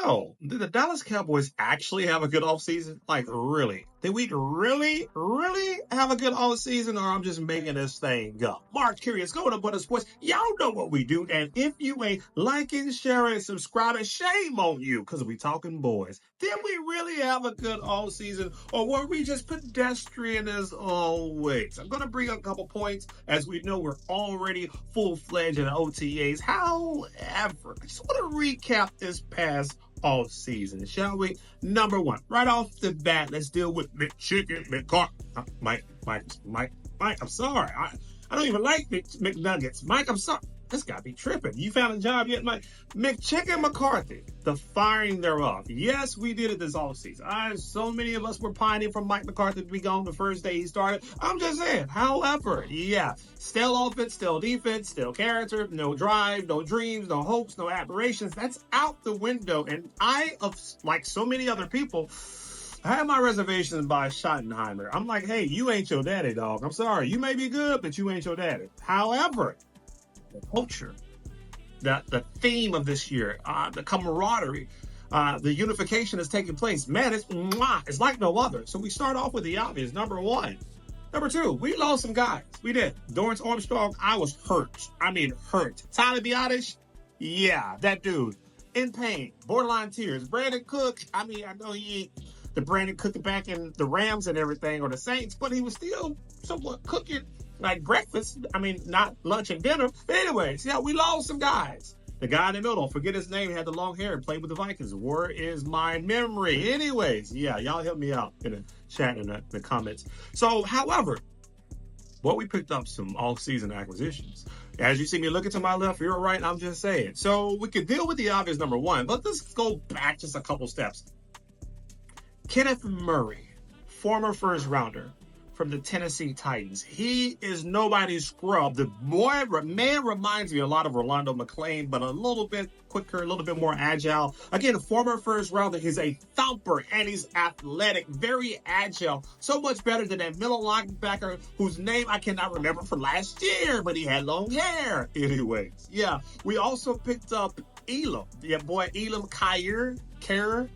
Oh, did the Dallas Cowboys actually have a good offseason? Like, really? Did we really have a good offseason, or I'm just making this thing up? Mark Curious, going to Butter Sports. Y'all know what we do. And if you ain't liking, sharing, subscribing, shame on you, because we talking boys. Did we really have a good offseason, or were we just pedestrian as always? I'm going to bring up a couple points. As we know, we're already full-fledged in OTAs. However, I just want to recap this past off season, shall we? Number one, right off the bat, let's deal with McChicken, McCart. Mike, I'm sorry. I don't even like McNuggets. Mike, I'm sorry. This got me tripping. You found a job yet, Mike? McChicken McCarthy, the firing thereof. Yes, we did it this offseason. So many of us were pining for Mike McCarthy to be gone the first day he started. I'm just saying. However, yeah, still offense, still defense, still character, no drive, no dreams, no hopes, no aspirations. That's out the window. And like so many other people, I had my reservations by Schottenheimer. I'm like, hey, you ain't your daddy, dog. I'm sorry. You may be good, but you ain't your daddy. However, the culture, the theme of this year, the camaraderie, the unification is taking place. Man, it's like no other. So we start off with the obvious, number one. Number two, we lost some guys. We did. Dorrance Armstrong, I was hurt. I mean, hurt. Tyler Biadasz, yeah, that dude, in pain, borderline tears. Brandon Cook, I mean, I know he ain't the Brandon Cook back in the Rams and everything, or the Saints, but he was still somewhat cooking like breakfast. I mean, not lunch and dinner. But anyways, yeah, we lost some guys. The guy in the middle, don't forget his name, had the long hair and played with the Vikings. Where is my memory? Anyways, yeah, y'all help me out in the chat and the comments. So, however, we picked up some off-season acquisitions. As you see me looking to my left, you're right, I'm just saying. So we could deal with the obvious number one, but let's go back just a couple steps. Kenneth Murray, former first rounder from the Tennessee Titans. He is nobody's scrub. The man reminds me a lot of Rolando McClain, but a little bit quicker, a little bit more agile. Again, former first rounder. He's a thumper and he's athletic, very agile. So much better than that middle linebacker whose name I cannot remember for last year, but he had long hair. Anyways, yeah. We also picked up Elam. Yeah, boy, Elam Kaiir. Kair.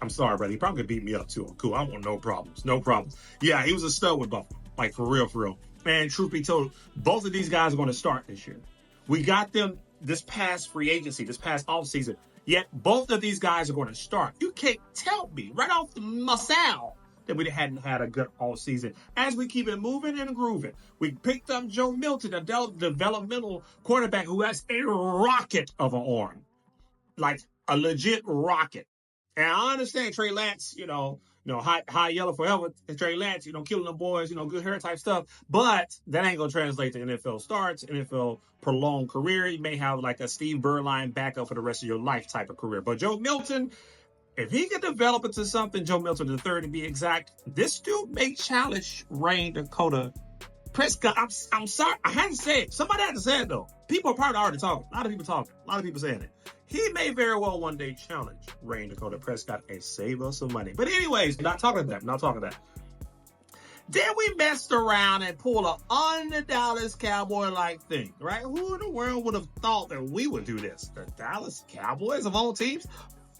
I'm sorry, brother. He probably could beat me up too. Cool. I want no problems. No problems. Yeah, he was a stud with Buffalo. Like, for real. And truth be told, both of these guys are going to start this year. We got them this past free agency, this past offseason. Yet, both of these guys are going to start. You can't tell me right off the muscle that we hadn't had a good offseason. As we keep it moving and grooving, we picked up Joe Milton, a developmental quarterback who has a rocket of an arm. Like, a legit rocket. And I understand Trey Lance, high yellow forever. Trey Lance, killing the boys, good hair type stuff. But that ain't going to translate to NFL starts, NFL prolonged career. You may have like a Steve Berline backup for the rest of your life type of career. But Joe Milton, if he can develop into something, Joe Milton the third to be exact, this dude may challenge Rain Dakota Prescott. I'm sorry. I had to say it. Somebody had to say it, though. People are probably already talking. A lot of people talking. A lot of people saying it. He may very well one day challenge Rain Dakota Prescott and save us some money. But anyways, not talking that. Then we messed around and pulled an un-Dallas Cowboy-like thing, right? Who in the world would have thought that we would do this? The Dallas Cowboys of all teams?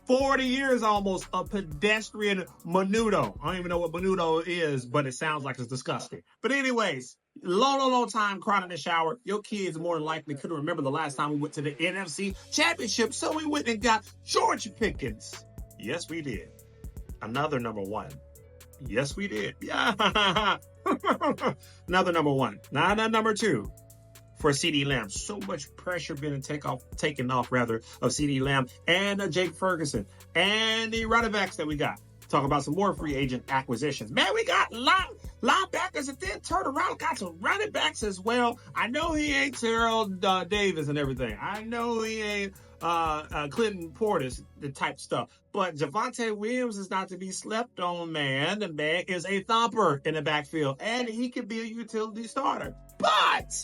40 years almost of pedestrian menudo. I don't even know what menudo is, but it sounds like it's disgusting. But anyways, long time crying in the shower. Your kids more than likely couldn't remember the last time we went to the NFC Championship, so we went and got George Pickens. Yes, we did. Another number one. Yes, we did. Yeah. Another number one. Not number two. For CeeDee Lamb. So much pressure being taken off of CeeDee Lamb and Jake Ferguson and the running backs that we got. Talk about some more free agent acquisitions. Man, we got linebackers and then turn around, got some running backs as well. I know he ain't Terrell Davis and everything. I know he ain't Clinton Portis, the type stuff. But Javonte Williams is not to be slept on, man. The man is a thumper in the backfield, and he could be a utility starter. But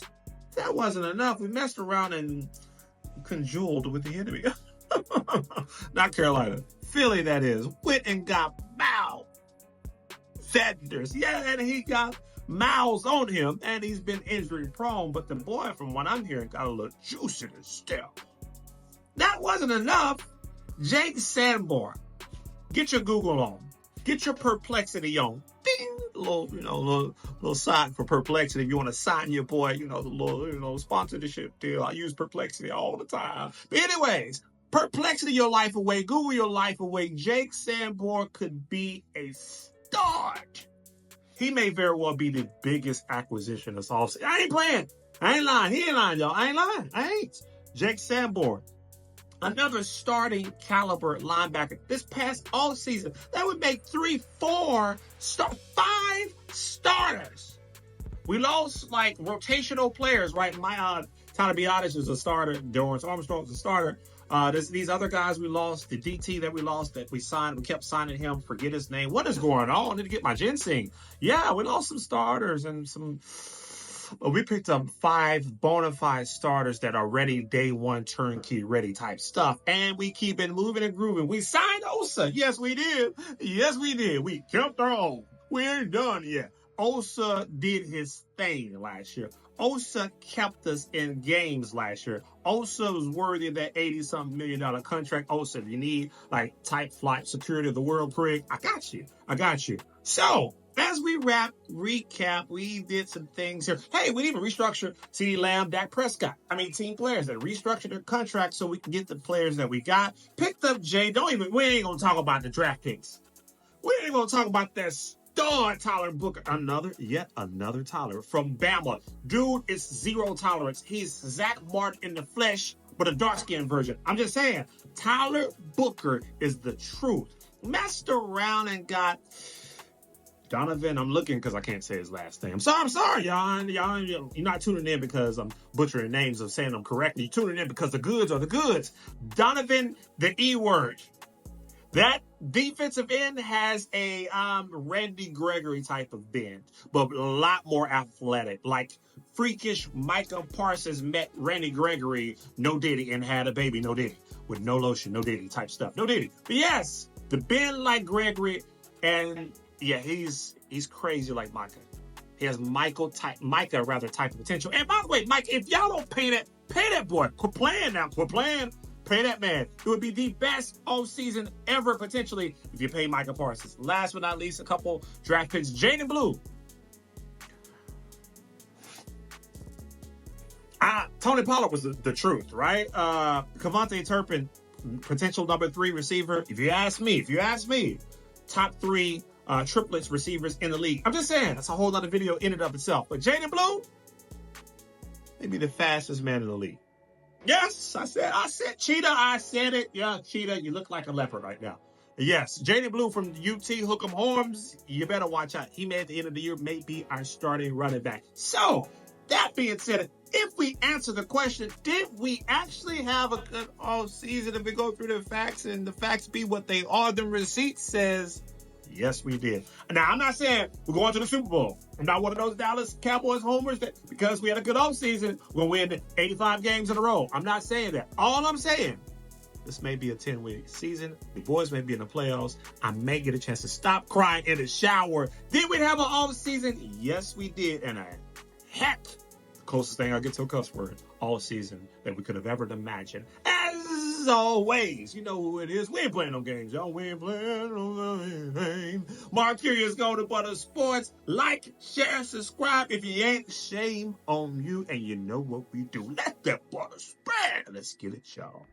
that wasn't enough. We messed around and conjoined with the enemy. Not Carolina. Philly, that is. Went and got Miles Sanders. Yeah, and he got miles on him, and he's been injury prone. But the boy, from what I'm hearing, got a little juice in his step. that wasn't enough. Jake Sanborn, get your Google on. Get your Perplexity on. Ding! Little sign for Perplexity. If you want to sign your boy, the little sponsorship deal. I use Perplexity all the time. But anyways, Perplexity your life away. Google your life away. Jake Sanborn could be a start. He may very well be the biggest acquisition this offseason. I ain't playing. I ain't lying. He ain't lying, y'all. I ain't lying. I ain't. Jake Sanborn. Another starting caliber linebacker this past offseason. That would make 5 starters. We lost like rotational players, right? Tyler Biotis is a starter. Dorrance Armstrong's a starter. These other guys we lost, the DT that we lost, that we signed, we kept signing him. Forget his name. What is going on? I need to get my ginseng. Yeah, we lost some starters and some. We picked up 5 bona fide starters that are ready, day one, turnkey, ready type stuff. And we keep it moving and grooving. We signed Osa. Yes, we did. Yes, we did. We kept our own. We ain't done yet. Osa did his thing last year. Osa kept us in games last year. Osa was worthy of that $80-something million contract. Osa, if you need like type flight security of the world, Craig, I got you. So, as we recap, we did some things here. Hey, we even restructured CeeDee Lamb, Dak Prescott. Team players that restructured their contracts so we can get the players that we got. Picked up Jay. We ain't going to talk about the draft picks. We ain't going to talk about that star Tyler Booker. Yet another Tyler from Bama. Dude is zero tolerance. He's Zach Martin in the flesh, but a dark-skinned version. I'm just saying, Tyler Booker is the truth. Messed around and got Donovan, I'm looking because I can't say his last name. I'm sorry, y'all. You're not tuning in because I'm butchering names of saying them correctly. You're tuning in because the goods are the goods. Donovan, the E word. That defensive end has a Randy Gregory type of bend, but a lot more athletic. Like freakish Micah Parsons met Randy Gregory, no Diddy, and had a baby, no Diddy, with no lotion, no Diddy type stuff. No Diddy. But yes, the bend like Gregory, and yeah, he's crazy like Micah. He has Micah type of potential. And by the way, Mike, if y'all don't pay that boy. Quit playing now. Quit playing. Pay that man. It would be the best offseason ever, potentially, if you pay Micah Parsons. Last but not least, a couple draft picks. Jaden Blue. Tony Pollard was the truth, right? Kevontae Turpin, potential number 3 receiver. If you ask me, top 3 triplets receivers in the league. I'm just saying, that's a whole other video in and of itself. But Jaden Blue, maybe the fastest man in the league. Yes, I said Cheetah. I said it. Yeah, Cheetah, you look like a leopard right now. Yes, Jaden Blue from UT Hook'em Horns. You better watch out. He may at the end of the year may be our starting running back. So, that being said, if we answer the question, did we actually have a good offseason? If we go through the facts and the facts be what they are, the receipt says, yes, we did. Now, I'm not saying we're going to the Super Bowl. I'm not one of those Dallas Cowboys homers that because we had a good offseason, we're going to win 85 games in a row. I'm not saying that. All I'm saying, this may be a 10-week season. The boys may be in the playoffs. I may get a chance to stop crying in the shower. Did we have an offseason? Yes, we did. And heck, the closest thing I get to a cuss word all season that we could have ever imagined. As always, you know who it is. We ain't playing no games, y'all. We ain't playing no games. Mark Curious, go to Butter Sports. Like, share, subscribe. If you ain't, shame on you. And you know what we do. Let that butter spread. Let's get it, y'all.